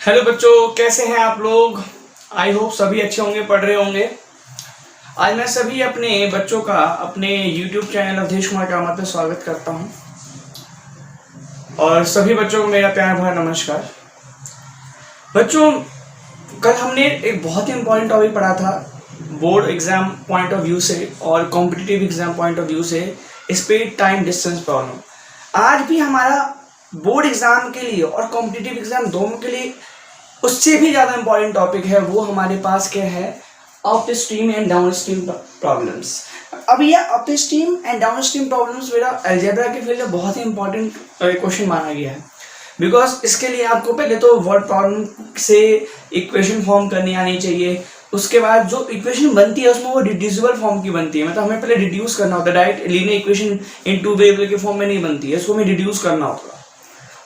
Hello बच्चों, कैसे हैं आप लोग। आई होप सभी अच्छे होंगे, पढ़ रहे होंगे। आज मैं सभी अपने बच्चों का अपने YouTube चैनल अवधेश कुमार कामत पे स्वागत करता हूं और सभी बच्चों को मेरा प्यार भरा नमस्कार। बच्चों, कल हमने एक बहुत ही इम्पोर्टेंट टॉपिक पढ़ा था board exam point of view से और competitive exam point of view से, स्पीड टाइम डिस्टेंस प्रॉब्लम। आज भी हमारा बोर्ड एग्जाम के लिए और कॉम्पिटिटिव एग्जाम दोनों के लिए उससे भी ज़्यादा इंपॉर्टेंट टॉपिक है, वो हमारे पास क्या है, up stream and down stream problems. अब ये up stream and down stream problems मेरा अलजेब्रा के फील्ड में बहुत ही इंपॉर्टेंट क्वेश्चन माना गया है, बिकॉज इसके लिए आपको पहले तो वर्ड प्रॉब्लम से इक्वेशन फॉर्म करनी आनी चाहिए। उसके बाद जो इक्वेशन बनती है उसमें वो रिड्यूसिबल फॉर्म की बनती है, मतलब हमें पहले रिड्यूस करना होता है। Direct linear equation in two variable के फॉर्म में नहीं बनती है, इसको हमें रिड्यूस करना होता है।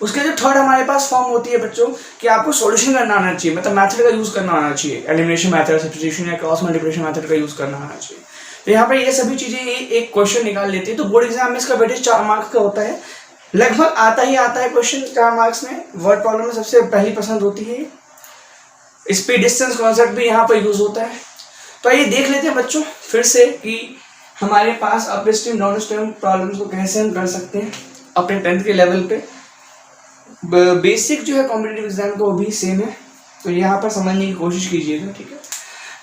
उसके जो थर्ड हमारे पास फॉर्म होती है बच्चों कि आपको सॉल्यूशन करना आना चाहिए, मतलब मेथड का यूज करना आना चाहिए, एलिमिनेशन मेथड, सब्स्टिट्यूशन या क्रॉस मल्टीप्लिकेशन मेथड का यूज करना आना चाहिए। तो यहाँ पर ये सभी चीजें एक क्वेश्चन निकाल लेती है। तो बोर्ड एग्जाम में इसका वेटेज 4 मार्क्स का होता है, लगभग आता है क्वेश्चन 4 मार्क्स में। वर्ड प्रॉब्लम में सबसे पहली पसंद होती है। स्पीड डिस्टेंस कॉन्सेप्ट भी यहाँ पर यूज होता है। तो आइए देख लेते हैं बच्चों फिर से कि हमारे पास upstream downstream problems को कैसे हम कर सकते हैं अपने 10th के लेवल पे। बेसिक जो है कॉम्पिटिटिव एग्जाम का वो भी सेम है, तो यहाँ पर समझने की कोशिश कीजिएगा, ठीक है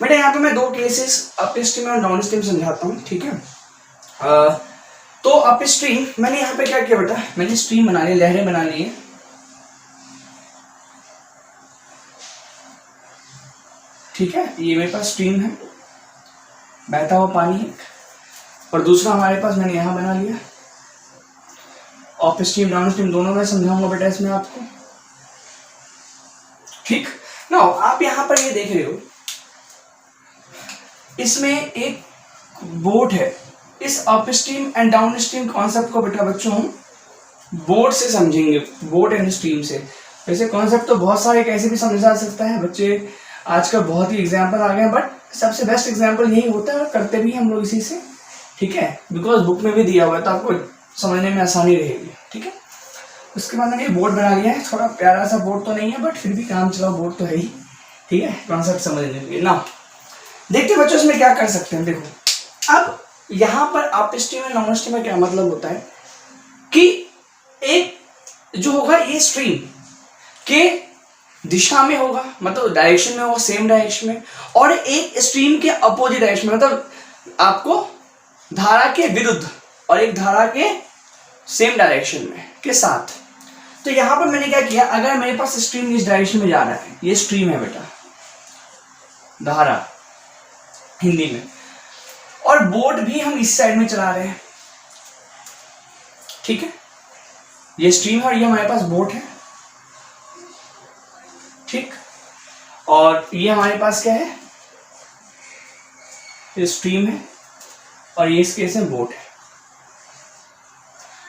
बेटा। यहाँ पे मैं 2 केसेस अप स्ट्रीम और डाउन स्ट्रीम समझाता हूँ, ठीक है। तो अप स्ट्रीम मैंने यहाँ पे क्या किया बेटा, मैंने स्ट्रीम बना ली, लहरें बना ली है, ठीक है। ये मेरे पास स्ट्रीम है, बहता हुआ पानी है, और दूसरा हमारे पास मैंने यहाँ बना लिया अप स्ट्रीम डाउन स्ट्रीम, दोनों में समझाऊंगा बेटा इसमें आपको, ठीक ना। आप यहाँ पर ये देख रहे हो, इसमें एक बोट है। इस up stream and down stream concept को बेटा बच्चों हम बोट से समझेंगे, बोट एंड स्ट्रीम से। वैसे कॉन्सेप्ट तो बहुत सारे कैसे भी समझा जा सकता है बच्चे, आजकल बहुत ही एग्जाम्पल आ गए, बट सबसे बेस्ट एग्जाम्पल यही होता है और करते भी हम लोग इसी से, ठीक है, बिकॉज बुक में भी दिया हुआ है तो आपको समझने में आसानी रहेगी, ठीक है। उसके बाद मैंने बोर्ड बना लिया है, थोड़ा प्यारा सा बोर्ड तो नहीं है बट फिर भी काम चलाओ बोर्ड तो है ही, ठीक है, कॉन्सेप्ट समझने के लिए ना। देखते बच्चों इसमें क्या कर सकते हैं। देखो अब यहाँ पर अप स्ट्रीम और डाउन स्ट्रीम में क्या मतलब होता है कि एक जो होगा ये स्ट्रीम के दिशा में होगा, मतलब डायरेक्शन में होगा, सेम डायरेक्शन में, और एक स्ट्रीम के अपोजिट डायरेक्शन में, मतलब आपको धारा के विरुद्ध और एक धारा के सेम डायरेक्शन में के साथ। तो यहां पर मैंने क्या किया, अगर मेरे पास स्ट्रीम इस डायरेक्शन में जा रहा है, ये स्ट्रीम है बेटा, धारा हिंदी में, और बोट भी हम इस साइड में चला रहे हैं, ठीक है। ये स्ट्रीम है और ये हमारे पास बोट है, ठीक। और ये हमारे पास क्या है, ये स्ट्रीम है और ये इस केस में बोट है।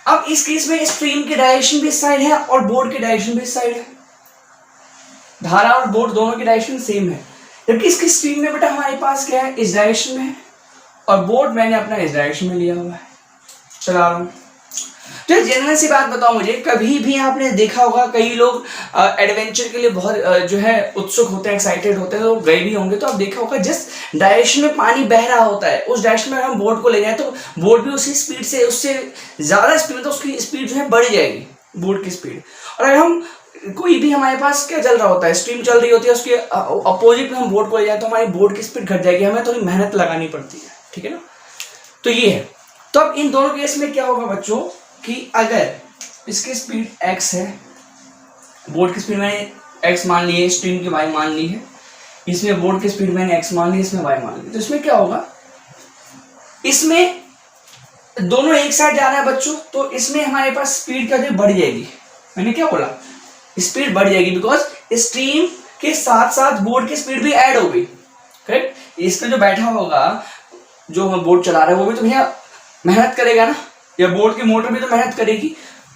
अब इस केस में स्ट्रीम की डायरेक्शन भी इस साइड है और बोर्ड की डायरेक्शन भी इस साइड है, धारा और बोर्ड दोनों की डायरेक्शन सेम है। जबकि इसकी स्ट्रीम में बेटा हमारे पास क्या है, इस डायरेक्शन में है, और बोर्ड मैंने अपना इस डायरेक्शन में लिया हुआ है, चला रहा हूं। तो जनरल सी बात बताओ मुझे, कभी भी आपने देखा होगा कई लोग एडवेंचर के लिए बहुत जो है उत्सुक होते हैं, एक्साइटेड होते हैं, तो गए भी होंगे, तो आप देखा होगा जिस डायरेक्शन में पानी बह रहा होता है उस डायरेक्शन में अगर हम बोट को ले जाए तो बोट भी उसी स्पीड से, उससे ज्यादा स्पीड, तो उसकी स्पीड जो है बढ़ जाएगी, बोट की स्पीड। और अगर हम कोई भी हमारे पास क्या चल रहा होता है, स्ट्रीम चल रही होती है, उसके अपोजिट में हम बोट को ले जाए तो हमारी बोट की स्पीड घट जाएगी, हमें थोड़ी मेहनत लगानी पड़ती है, ठीक है ना। तो ये है। तो अब इन दोनों केस में क्या होगा बच्चों कि अगर इसकी स्पीड x है, बोर्ड की स्पीड मैंने x मान ली है, स्ट्रीम की y मान ली है, इसमें बोर्ड की स्पीड मैंने x मान ली, इसमें y मान ली, तो इसमें क्या होगा, इसमें दोनों एक साइड जा रहा है बच्चों, तो इसमें हमारे पास स्पीड क्या बढ़ जाएगी। मैंने क्या बोला, स्पीड बढ़ जाएगी, बिकॉज स्ट्रीम के साथ साथ बोर्ड की स्पीड भी ऐड हो गई, करेक्ट। इसमें जो बैठा होगा, जो हम बोर्ड चला रहे हैं, वो भी तो भैया मेहनत करेगा ना, या बोर्ड की मोटर भी तो मेहनत करेगी।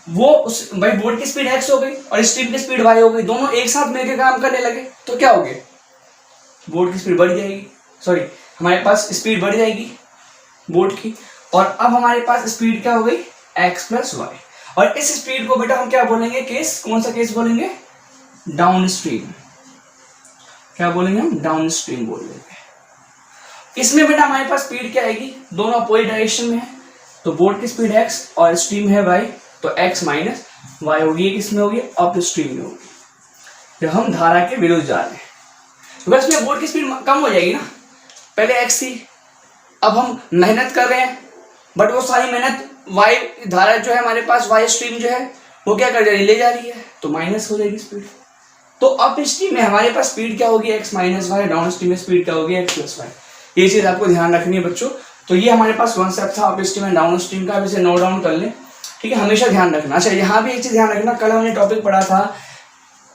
वो उस भाई बोर्ड की स्पीड x हो गई और स्ट्रीम की स्पीड y हो गई, दोनों एक साथ मिलकर काम करने लगे, तो क्या हो गया, बोर्ड की स्पीड बढ़ जाएगी, सॉरी हमारे पास स्पीड बढ़ जाएगी बोर्ड की, और अब हमारे पास स्पीड क्या हो गई, x + y। और इस स्पीड को बेटा हम क्या बोलेंगे, केस, कौन सा केस बोलेंगे, डाउन स्ट्रीम, क्या बोलेंगे हम, डाउन स्ट्रीम बोल देंगे। इसमें बेटा हमारे पास स्पीड क्या आएगी, दोनों अपोजिट डायरेक्शन में है, तो बोर्ड की स्पीड x और स्ट्रीम है y, तो x माइनस वाई होगी, ये किसमें होगी, अप स्ट्रीम में होगी, जब हम धारा के विरुद्ध जा रहे हैं। तो बस में बोर्ड की स्पीड कम हो जाएगी ना, पहले x थी, अब हम मेहनत कर रहे हैं, बट वो सारी मेहनत y धारा जो है हमारे पास, y स्ट्रीम जो है वो क्या कर जा रही है, ले जा रही है, तो माइनस हो जाएगी स्पीड। तो अप स्ट्रीम में हमारे पास स्पीड क्या होगी, x minus Y, downstream में स्पीड क्या होगी, x प्लस वाई। ये चीज आपको ध्यान रखनी है बच्चों। तो ये हमारे पास कॉन्सेप्ट था up stream and down stream का, इसे नोट डाउन कर लें, ठीक है, हमेशा ध्यान रखना। अच्छा यहाँ भी एक चीज ध्यान रखना, कल हमने टॉपिक पढ़ा था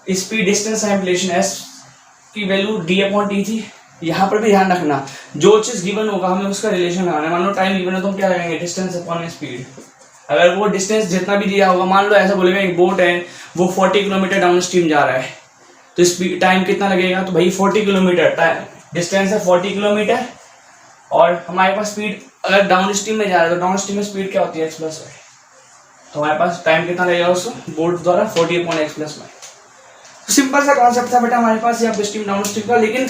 स्पीड डिस्टेंस एम्पलेशन, एस की वैल्यू d/t थी, यहाँ पर भी ध्यान रखना, जो चीज गिवन होगा हमें उसका रिलेशन लगाना है। मान लो टाइम गिवन है तो हम क्या लगाएंगे, डिस्टेंस अपॉन स्पीड। अगर वो डिस्टेंस जितना भी दिया होगा, मान लो ऐसा बोलेगा एक बोट है वो 40 किलोमीटर डाउन स्ट्रीम जा रहा है, तो स्पीड टाइम कितना लगेगा, तो भाई 40 किलोमीटर, टाइम डिस्टेंस है 40 किलोमीटर, और हमारे पास स्पीड अगर डाउन स्ट्रीम में जा रहा है तो डाउन स्ट्रीम में स्पीड क्या होती है, x प्लस वाई, तो हमारे पास टाइम कितना लगेगा उसको बोट द्वारा 40/x प्लस वाई। तो सिंपल सा कॉन्सेप्ट था बेटा हमारे पास, ये अप स्ट्रीम डाउन स्ट्रीम का, लेकिन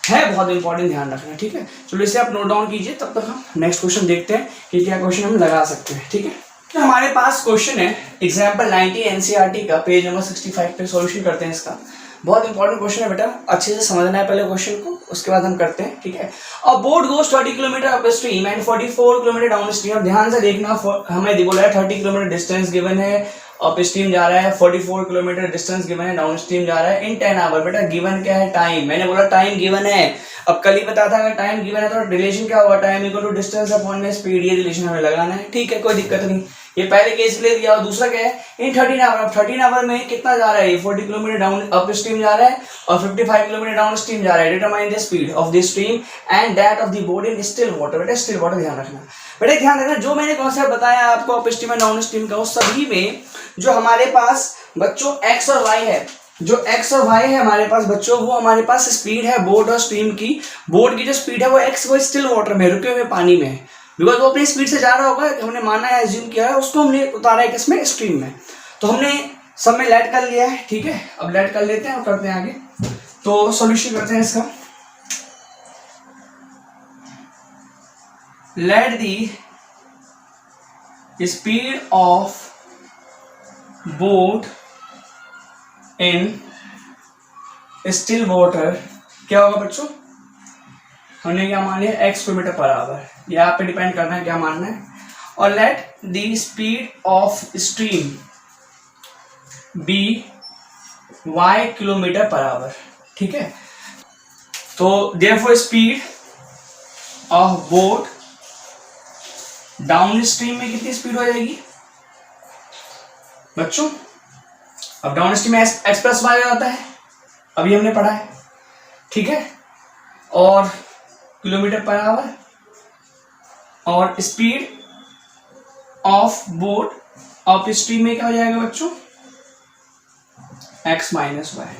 है बहुत इंपॉर्टेंट, ध्यान रखना, ठीक है। चलो इसे आप नोट डाउन कीजिए, तब तक हम नेक्स्ट क्वेश्चन देखते हैं कि क्या क्वेश्चन हम लगा सकते हैं, ठीक है। तो हमारे पास क्वेश्चन है एग्जाम्पल 90 एनसीईआरटी का, पेज नंबर 65 पे सॉल्यूशन करते हैं इसका। बहुत इंपॉर्टेंट क्वेश्चन है बेटा, अच्छे से समझना है पहले क्वेश्चन को, उसके बाद हम करते हैं, ठीक है। और boat goes 30 kilometre up stream and 44 kilometre down stream. अब ध्यान से देखना, हमें बोला है 30 किलोमीटर डिस्टेंस गिवन है, अप स्ट्रीम जा रहा है, 44 किलोमीटर डिस्टेंस गिवन है, डाउन स्ट्रीम जा रहा है इन 10 आवर। बेटा गिवन क्या है, टाइम, मैंने बोला टाइम गिवन है। अब कल ही बता था अगर टाइम गिवन है तो रिलेशन क्या होगा, time equal to distance upon में स्पीड, ये रिलेशन हमें लगाना है, ठीक है, कोई दिक्कत नहीं। ये पहले केस ले दिया, और दूसरा क्या है, इन 13 आवर। अब 13 आवर में कितना जा रहा है, 40 किलोमीटर डाउन अप स्ट्रीम जा रहा है और 55 किलोमीटर डाउन स्ट्रीम जा रहा है। Determine the speed of the stream and that of the boat in still water. बेटा स्टिल वाटर ध्यान रखना, बेटा ध्यान रखना, जो मैंने कॉन्सेप्ट बताया आपको up stream and down stream का, उस सभी में जो हमारे पास बच्चों x और y है, जो x और y है हमारे पास बच्चों, वो हमारे पास स्पीड है बोट और स्ट्रीम की। बोट की जो स्पीड है वो x, वो स्टिल वाटर में, रुके हुए पानी में है, बिकॉज वो अपनी स्पीड से जा रहा होगा, हमने माना है, एज्यूम किया है, उसको हमने उतारा है किसमें, स्ट्रीम में। तो हमने सब में लेट कर लिया है, ठीक है। अब लेट कर लेते हैं और करते हैं आगे, तो सॉल्यूशन करते हैं इसका। Late the speed of boat in still water क्या होगा बच्चों, हमने क्या मान लिया, x किलोमीटर पर आवर, ये आप पे डिपेंड करना है क्या मानना है। और let the speed of stream be y kilometre per hour, ठीक है। तो therefore speed of boat downstream में कितनी स्पीड हो जाएगी बच्चों, अब डाउन स्ट्रीम में x प्लस वाई आता है, अभी हमने पढ़ा है, ठीक है, और किलोमीटर पर आवर, और speed of boat up stream में क्या हो जाएगा बच्चों, x माइनस वाई,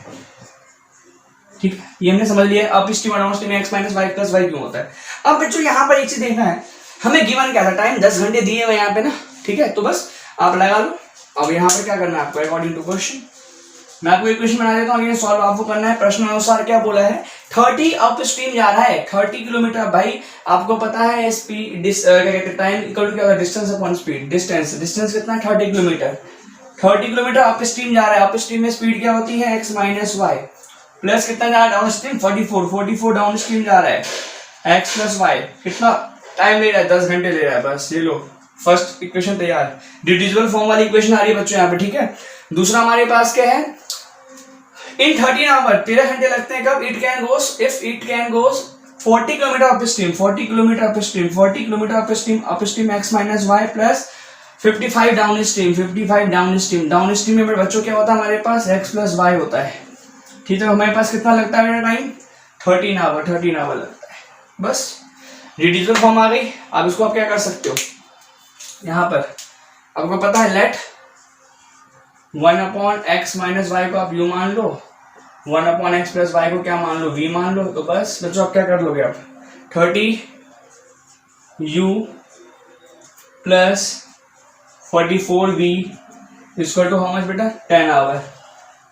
ठीक है। ये हमने समझ लिया, अप स्ट्रीम और डाउन स्ट्रीम में x minus Y plus Y क्यों होता है। अब बच्चों यहाँ पर एक चीज देखना है, हमें गिवन क्या था, टाइम 10 घंटे दिए हुए यहाँ पे ना, ठीक है, तो बस आप लगा लो। अब यहाँ पर क्या करना है आपको, अकॉर्डिंग टू क्वेश्चन, मैं आपको एक क्वेश्चन बना देता हूँ, ये सॉल्व आपको करना है। प्रश्न अनुसार क्या बोला है, 30 अप स्ट्रीम जा रहा है, 30 किलोमीटर। भाई आपको पता है स्पीड क्या कहते हैं, टाइम इक्वल टू क्या होता है, डिस्टेंस अपॉन स्पीड। डिस्टेंस कितना है, 30 किलोमीटर। 30 किलोमीटर अप स्ट्रीम जा रहा है, अप स्ट्रीम में स्पीड क्या होती है, x माइनस वाई, प्लस कितना जा रहा है डाउन स्ट्रीम, 44 डाउन स्ट्रीम जा रहा है, x प्लस वाई। कितना टाइम ले रहा है, 10 घंटे ले रहा है, बस ये लो फर्स्ट इक्वेशन तैयार है। डिविजिबल फॉर्म वाली इक्वेशन आ रही है बच्चों यहाँ पे, ठीक है। दूसरा हमारे पास क्या है, इन 13 आवर 13 घंटे लगते हैं, कब, it can goes, if it can goes 40 kilometre upstream, 40 kilometre upstream, 40 kilometre upstream x minus Y plus 55 downstream, 55 downstream. Downstream में बच्चों क्या होता है हमारे पास, x प्लस वाई होता है, ठीक है। हमारे पास कितना लगता है टाइम, 13 आवर लगता है, बस रिड्यूसिबल फॉर्म आ गई। अब इसको आप क्या कर सकते हो, यहाँ पर आपको पता है लेट 1/x माइनस वाई को आप u मान लो, 1/x प्लस वाई को क्या मान लो, v मान लो। तो बस बच्चों आप क्या कर लोगे, आप 30 u plus 44 v equal to how much बेटा, 10 आवर।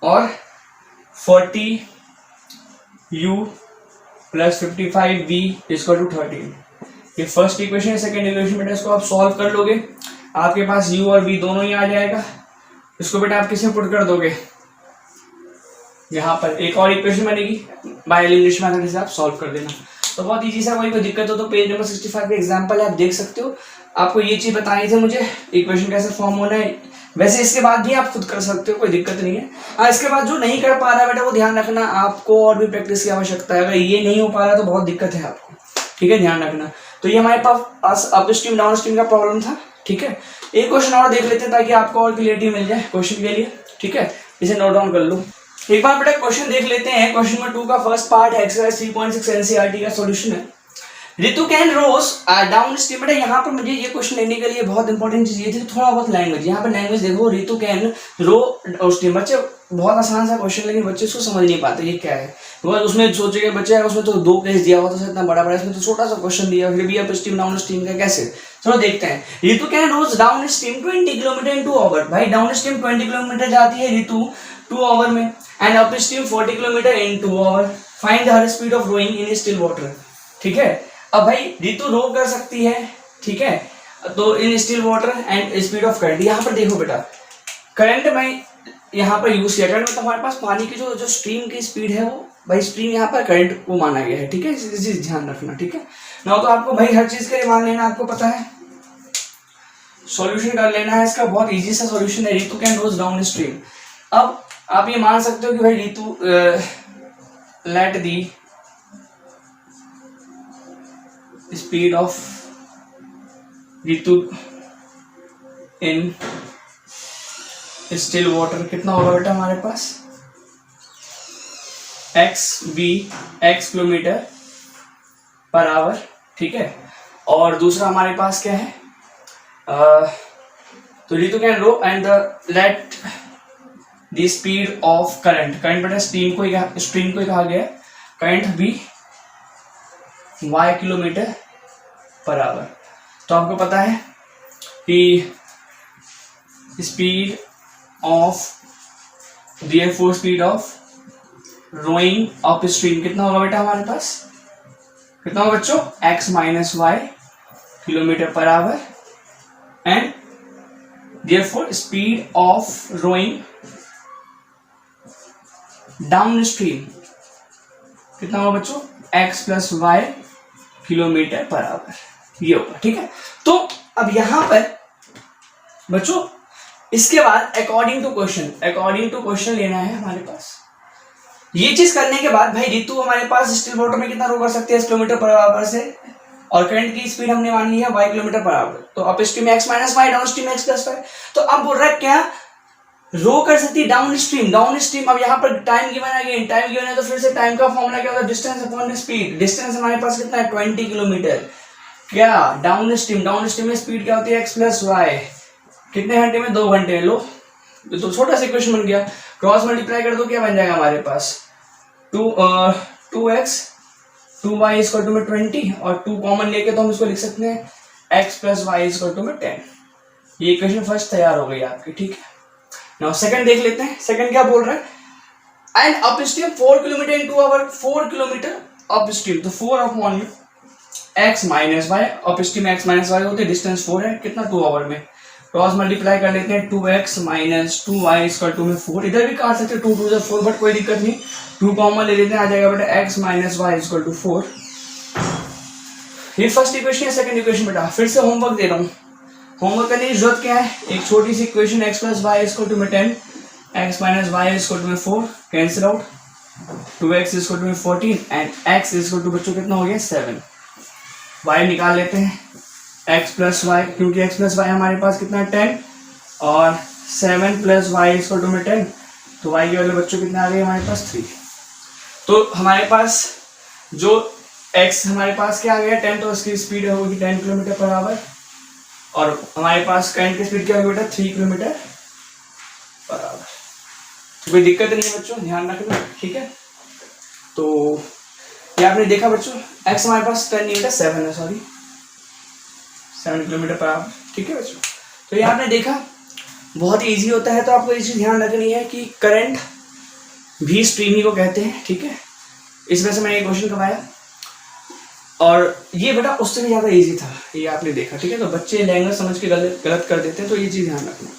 और 40u plus 55v equal to 13। ये फर्स्ट इक्वेशन है। सेकेंड इक्वेशन बेटा इसको आप सॉल्व कर लोगे, आपके पास u और v दोनों ही आ जाएगा। इसको बेटा आप किसमें पुट कर दोगे, यहाँ पर एक और इक्वेशन बनेगी, बाय एलिमिनेशन मेथड से आप सॉल्व कर देना। तो बहुत इजी सा, कोई दिक्कत हो तो पेज नंबर 65 पे एग्जांपल है, आप देख सकते हो। आपको ये चीज बतानी थी मुझे, इक्वेशन कैसे फॉर्म होना है। वैसे इसके बाद भी आप खुद कर सकते हो, कोई दिक्कत नहीं है। हाँ, इसके बाद जो नहीं कर पा रहा बेटा वो ध्यान रखना, आपको और भी प्रैक्टिस की आवश्यकता है। अगर ये नहीं हो पा रहा तो बहुत दिक्कत है आपको, ठीक है, ध्यान रखना। तो ये हमारे पास अप स्ट्रीम डाउन स्ट्रीम का प्रॉब्लम था, ठीक है। एक क्वेश्चन और देख लेते हैं ताकि आपको और क्लियरिटी मिल जाए क्वेश्चन के लिए, ठीक है। इसे नोट डाउन कर लो। एक बार बेटा क्वेश्चन देख लेते हैं। क्वेश्चन नंबर 2 का फर्स्ट पार्ट है, एक्सरसाइज 3.6 एनसीईआरटी का सॉल्यूशन है। Ritu can rose down stream. बेटा यहाँ पर मुझे ये क्वेश्चन लेने के लिए बहुत इंपॉर्टेंट चीज ये थी, थोड़ा बहुत लैंग्वेज। यहाँ पर लैंग्वेज देखो, ऋतु कैन रो स्ट्रीम। बच्चे बहुत आसान सा क्वेश्चन, लेकिन बच्चे इसको समझ नहीं पाते ये क्या है। बिकॉज उसमें सोचेंगे बच्चे उसमें तो 2 केस दिया हुआ था, इतना बड़ा बड़ा, इसमें तो छोटा सा क्वेश्चन दिया, फिर भी अप स्ट्रीम डाउन स्ट्रीम का कैसे। चलो देखते हैं। Ritu can rose downstream 20 kilometre in 2 hour. भाई डाउन स्ट्रीम 20 किलोमीटर जाती है ऋतु 2 आवर में, and upstream 40 kilometre in 2 hour. Find her speed of rowing in still water, ठीक है। अब भाई ऋतु रो कर सकती है, ठीक है, तो इन still water and speed of current. यहाँ पर देखो बेटा, करंट में यहाँ पर यूज किया, करंट मतलब हमारे पास पानी की जो स्ट्रीम की स्पीड है वो, भाई स्ट्रीम यहाँ पर करंट को माना गया है, ठीक है। इस चीज ध्यान रखना, ठीक है ना। तो आपको भाई हर चीज के लिए मान लेना, आपको पता है, सॉल्यूशन कर लेना है इसका। बहुत इजी सा सॉल्यूशन है, Ritu can rose downstream. अब आप ये मान सकते हो कि भाई Ritu let the speed of Ritu in still water कितना होगा बेटा हमारे पास, x किलोमीटर पर आवर, ठीक है। और दूसरा हमारे पास क्या है, तो Ritu can row and the let the speed of current. Current बेटा स्ट्रीम को ही कहा गया, करंट भी y किलोमीटर पर आवर। तो आपको पता है कि speed of therefore speed of rowing upstream कितना होगा बेटा हमारे पास, कितना होगा बच्चों, x minus Y kilometre per hour, and therefore speed of rowing downstream कितना होगा बच्चों, x plus Y kilometre per hour, ये होगा, ठीक है। तो अब यहां पर बच्चों इसके बाद अकॉर्डिंग टू क्वेश्चन लेना है हमारे पास। ये चीज करने के बाद भाई ऋतु हमारे पास स्टिल वाटर में कितना रो कर सकती है, किलोमीटर पर आवर से, और करंट की स्पीड हमने मान ली है y किलोमीटर पर आवर। तो upstream x minus Y, downstream x plus Y. तो अब बोल रहा है क्या, रो कर सकती है डाउन स्ट्रीम। अब यहाँ पर टाइम गिवन है, टाइम गिवन है तो फिर से टाइम का फॉर्मूला क्या होता है, डिस्टेंस अपॉन स्पीड। डिस्टेंस हमारे पास कितना है, 20 किलोमीटर। क्या डाउन स्ट्रीम में स्पीड क्या होती है, x प्लस वाई। कितने घंटे में, 2 घंटे में। लो तो छोटा सा इक्वेशन बन गया, क्रॉस मल्टीप्लाई कर दो, क्या बन जाएगा हमारे पास, 2x 2y इक्वल टू में 20, और 2 कॉमन लेके तो हम इसको लिख सकते हैं x plus y equal to में 10। ये इक्वेशन फर्स्ट तैयार हो गई आपकी, ठीक है। नाउ सेकंड देख लेते हैं। सेकंड क्या बोल रहा है, and upstream 4 kilometre in 2 hour. 4 kilometre upstream, तो 4 upon x minus y, upstream x minus y होती है, डिस्टेंस 4 है, कितना 2 आवर में। क्रॉस मल्टीप्लाई कर लेते हैं, 2x minus 2y equal to में 4। इधर भी काट सकते हैं, 2 2 4, बट कोई दिक्कत नहीं, 2 कॉमन ले लेते हैं, आ जाएगा बेटा x minus y equal to 4। ये फर्स्ट इक्वेशन है। सेकंड इक्वेशन बेटा फिर से होमवर्क दे रहा हूँ, होमवर्क करने की जरूरत क्या है, एक छोटी सी equation x plus y equal to में 10, x minus y equal to में 4, cancel out, 2x equal to में 14 एंड x इक्वल टू बच्चों कितना हो गया 7। y निकाल लेते हैं, x प्लस वाई, क्योंकि x प्लस वाई हमारे पास कितना है 10, और 7 प्लस वाई इक्वल टू में 10, तो y के वाले बच्चों कितने आ गए हमारे पास 3। तो हमारे पास जो x हमारे पास क्या आ गया 10, तो उसकी स्पीड होगी 10 किलोमीटर पर आवर, और हमारे पास करंट की स्पीड क्या होगी बेटा 3 किलोमीटर पर आवर। तो कोई दिक्कत नहीं है बच्चों, ध्यान रखना, ठीक है। तो ये आपने देखा बच्चों, x हमारे पास 10 नहीं बेटा 7 है, सॉरी 7 किलोमीटर पर आवर, ठीक है बच्चों। तो ये आपने देखा, बहुत ही ईजी होता है। तो आपको ये चीज ध्यान रखनी है कि करंट भी स्ट्रीम ही को कहते हैं, ठीक है। इसमें से मैंने एक क्वेश्चन करवाया और ये बेटा उससे भी ज़्यादा इजी था, ये आपने देखा, ठीक है। तो बच्चे लैंग्वेज समझ के गलत कर देते हैं, तो ये चीज़ ध्यान रखना।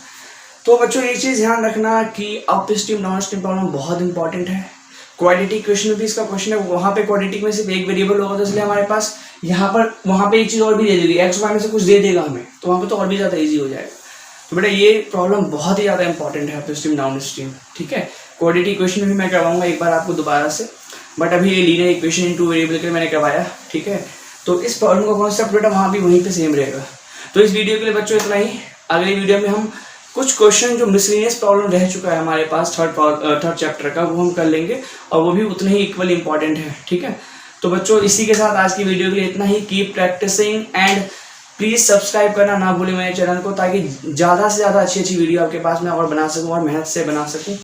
तो बच्चों एक चीज़ ध्यान रखना कि up stream down stream problem बहुत इंपॉर्टेंट है। क्वाड्रेटिक क्वेश्चन में भी इसका क्वेश्चन है, वहाँ पे क्वाड्रेटिक में सिर्फ एक वेरिएबल होगा, तो इसलिए हमारे पास यहाँ पर वहाँ पे एक चीज़ और भी दे देगी, एक्स वाई में से कुछ दे देगा हमें, तो वहाँ पे तो और भी ज़्यादा ईजी हो जाएगा। तो बेटा ये प्रॉब्लम बहुत ही ज़्यादा इंपॉर्टेंट है, अप स्ट्रीम डाउन स्ट्रीम, ठीक है। क्वाड्रेटिक क्वेश्चन भी मैं करवाऊंगा एक बार आपको दोबारा से, बट अभी ये linear equation in two variable के लिए मैंने करवाया, ठीक है। तो इस प्रॉब्लम का कॉन्सेप्ट बेटा वहाँ भी वहीं पे सेम रहेगा। तो इस वीडियो के लिए बच्चों इतना ही। अगले वीडियो में हम कुछ क्वेश्चन जो मिसलिनियस प्रॉब्लम रह चुका है हमारे पास थर्ड चैप्टर का, वो हम कर लेंगे और वो भी उतने ही इक्वली इंपॉर्टेंट है, ठीक है। तो बच्चों इसी के साथ आज की वीडियो के लिए इतना ही। Keep practising and please subscribe करना ना भूलें मेरे चैनल को, ताकि ज़्यादा से ज़्यादा अच्छी वीडियो आपके पास मैं और बना सकूँ और मेहनत से बना सकूँ।